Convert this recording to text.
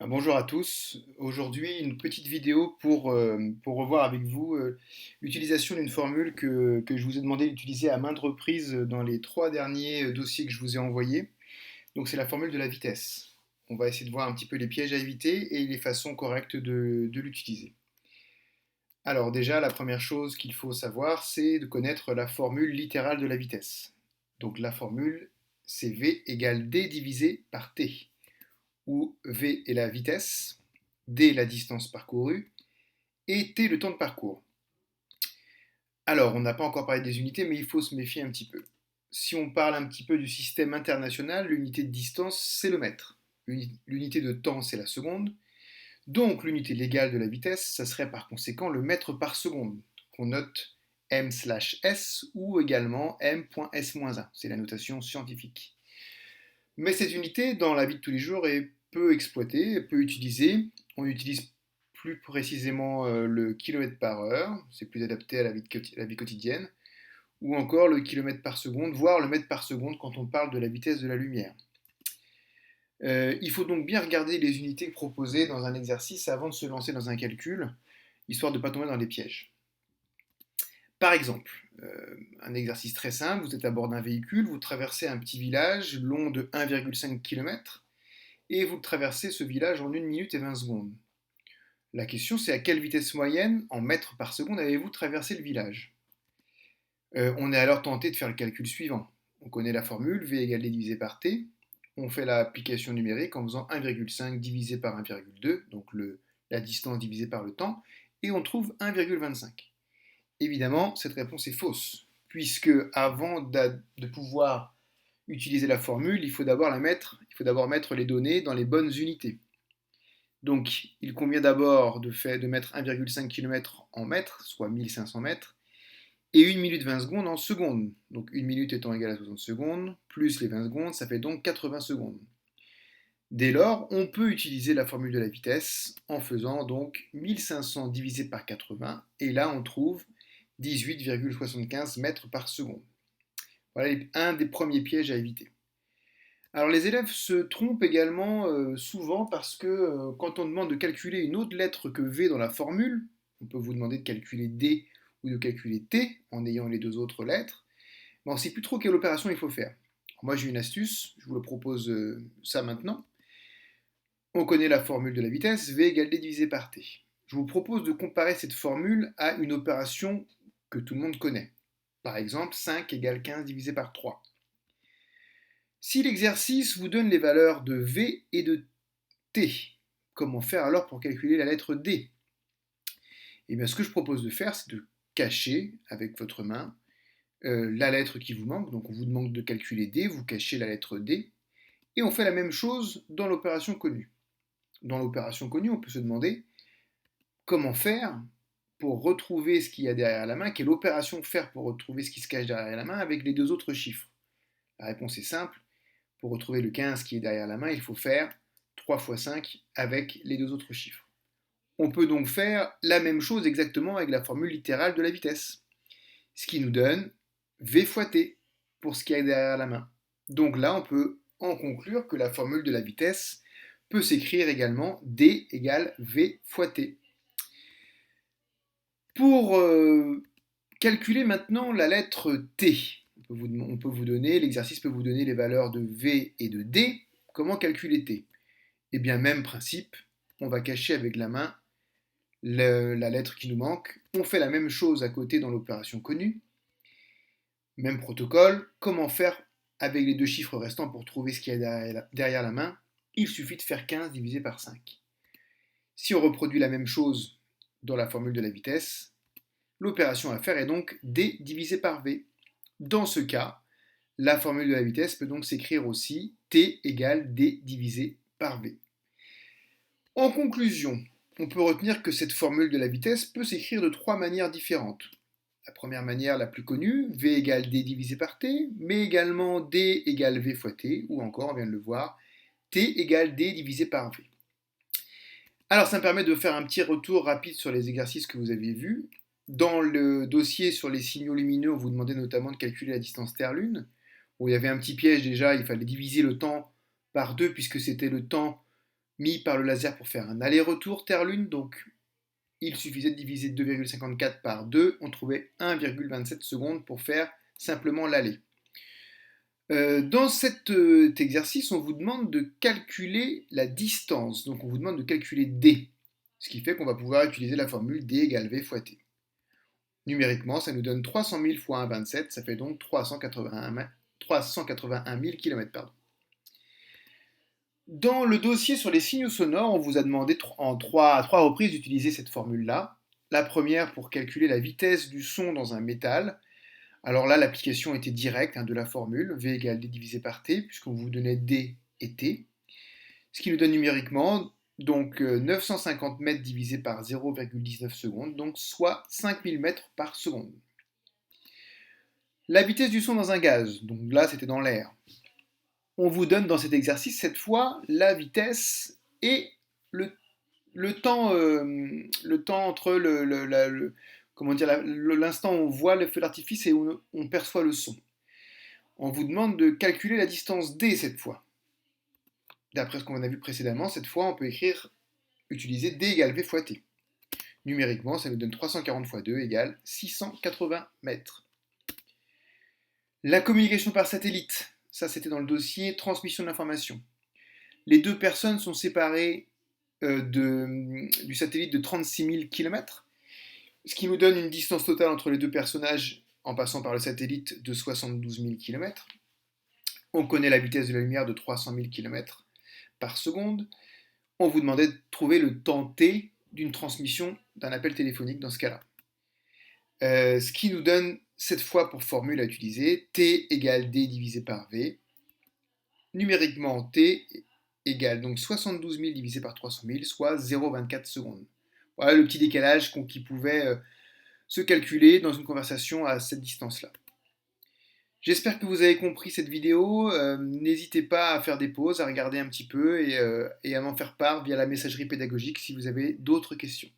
Bonjour à tous. Aujourd'hui, une petite vidéo pour revoir avec vous l'utilisation d'une formule que je vous ai demandé d'utiliser à maintes reprises dans les trois derniers dossiers que je vous ai envoyés. Donc, c'est la formule de la vitesse. On va essayer de voir un petit peu les pièges à éviter et les façons correctes de l'utiliser. Alors, déjà, la première chose qu'il faut savoir, c'est de connaître la formule littérale de la vitesse. Donc, la formule, c'est V égale D divisé par T, où V est la vitesse, D la distance parcourue et T le temps de parcours. Alors, on n'a pas encore parlé des unités, mais il faut se méfier un petit peu. Si on parle un petit peu du système international, l'unité de distance, c'est le mètre. L'unité de temps, c'est la seconde. Donc, l'unité légale de la vitesse, ça serait par conséquent le mètre par seconde, qu'on note m/s ou également m.s-1. C'est la notation scientifique. Mais cette unité, dans la vie de tous les jours, est peu exploitée, peu utilisée. On utilise plus précisément le kilomètre par heure, c'est plus adapté à la vie quotidienne, ou encore le kilomètre par seconde, voire le mètre par seconde quand on parle de la vitesse de la lumière. Il faut donc bien regarder les unités proposées dans un exercice avant de se lancer dans un calcul, histoire de ne pas tomber dans les pièges. Par exemple, un exercice très simple, vous êtes à bord d'un véhicule, vous traversez un petit village long de 1,5 km, et vous traversez ce village en 1 minute et 20 secondes. La question c'est à quelle vitesse moyenne, en mètres par seconde, avez-vous traversé le village? On est alors tenté de faire le calcul suivant. On connaît la formule, V égale D divisé par T. On fait l'application numérique en faisant 1,5 divisé par 1,2, donc la distance divisée par le temps, et on trouve 1,25. Évidemment, cette réponse est fausse, puisque avant de pouvoir utiliser la formule, il faut d'abord mettre les données dans les bonnes unités. Donc, il convient d'abord de mettre 1,5 km en mètres, soit 1500 mètres, et 1 minute 20 secondes en secondes. Donc, 1 minute étant égale à 60 secondes, plus les 20 secondes, ça fait donc 80 secondes. Dès lors, on peut utiliser la formule de la vitesse en faisant donc 1500 divisé par 80, et là on trouve 18,75 mètres par seconde. Voilà un des premiers pièges à éviter. Alors les élèves se trompent également souvent parce que quand on demande de calculer une autre lettre que V dans la formule, on peut vous demander de calculer D ou de calculer T en ayant les deux autres lettres, mais on ne sait plus trop quelle opération il faut faire. Alors moi j'ai une astuce, je vous le propose ça maintenant. On connaît la formule de la vitesse, V égale D divisé par T. Je vous propose de comparer cette formule à une opération que tout le monde connaît. Par exemple, 5 égale 15 divisé par 3. Si l'exercice vous donne les valeurs de V et de T, comment faire alors pour calculer la lettre D? Eh bien, ce que je propose de faire, c'est de cacher avec votre main la lettre qui vous manque. Donc, on vous demande de calculer D, vous cachez la lettre D. Et on fait la même chose dans l'opération connue. Dans l'opération connue, on peut se demander comment faire pour retrouver ce qu'il y a derrière la main, quelle opération faire pour retrouver ce qui se cache derrière la main avec les deux autres chiffres. La réponse est simple. Pour retrouver le 15 qui est derrière la main, il faut faire 3 fois 5 avec les deux autres chiffres. On peut donc faire la même chose exactement avec la formule littérale de la vitesse, ce qui nous donne V fois T pour ce qui est derrière la main. Donc là, on peut en conclure que la formule de la vitesse peut s'écrire également D égale V fois T. Pour calculer maintenant la lettre T, l'exercice peut vous donner les valeurs de V et de D. Comment calculer T? Eh bien, même principe, on va cacher avec la main la lettre qui nous manque. On fait la même chose à côté dans l'opération connue. Même protocole. Comment faire avec les deux chiffres restants pour trouver ce qu'il y a derrière la main? Il suffit de faire 15 divisé par 5. Si on reproduit la même chose dans la formule de la vitesse, l'opération à faire est donc D divisé par V. Dans ce cas, la formule de la vitesse peut donc s'écrire aussi T égale D divisé par V. En conclusion, on peut retenir que cette formule de la vitesse peut s'écrire de trois manières différentes. La première manière, la plus connue, V égale D divisé par T, mais également D égale V fois T, ou encore, on vient de le voir, T égale D divisé par V. Alors ça me permet de faire un petit retour rapide sur les exercices que vous avez vus. Dans le dossier sur les signaux lumineux, on vous demandait notamment de calculer la distance Terre-Lune. Bon, il y avait un petit piège déjà, il fallait diviser le temps par 2 puisque c'était le temps mis par le laser pour faire un aller-retour Terre-Lune. Donc il suffisait de diviser 2,54 par 2, on trouvait 1,27 secondes pour faire simplement l'aller. Dans cet exercice, on vous demande de calculer la distance, donc on vous demande de calculer d, ce qui fait qu'on va pouvoir utiliser la formule d égale v fois t. Numériquement, ça nous donne 300 000 fois 1,27, ça fait donc 381 000 km. Pardon. Dans le dossier sur les signaux sonores, on vous a demandé à trois reprises d'utiliser cette formule-là. La première pour calculer la vitesse du son dans un métal. Alors là, l'application était directe de la formule, V égale D divisé par T, puisqu'on vous donnait D et T. Ce qui nous donne numériquement donc 950 mètres divisé par 0,19 secondes, donc soit 5000 mètres par seconde. La vitesse du son dans un gaz, donc là c'était dans l'air. On vous donne dans cet exercice cette fois la vitesse et le temps entre l'instant où on voit le feu d'artifice et où on perçoit le son. On vous demande de calculer la distance d cette fois. D'après ce qu'on a vu précédemment, cette fois on peut utiliser d égale v fois t. Numériquement, ça nous donne 340 fois 2 égale 680 mètres. La communication par satellite, ça c'était dans le dossier transmission d'information. Les deux personnes sont séparées du satellite de 36 000 km, ce qui nous donne une distance totale entre les deux personnages en passant par le satellite de 72 000 km. On connaît la vitesse de la lumière de 300 000 km par seconde. On vous demandait de trouver le temps t d'une transmission d'un appel téléphonique dans ce cas-là. Ce qui nous donne cette fois pour formule à utiliser t égale d divisé par v. Numériquement, t égale donc 72 000 divisé par 300 000, soit 0,24 secondes. Voilà le petit décalage qui pouvait se calculer dans une conversation à cette distance-là. J'espère que vous avez compris cette vidéo. N'hésitez pas à faire des pauses, à regarder un petit peu et à m'en faire part via la messagerie pédagogique si vous avez d'autres questions.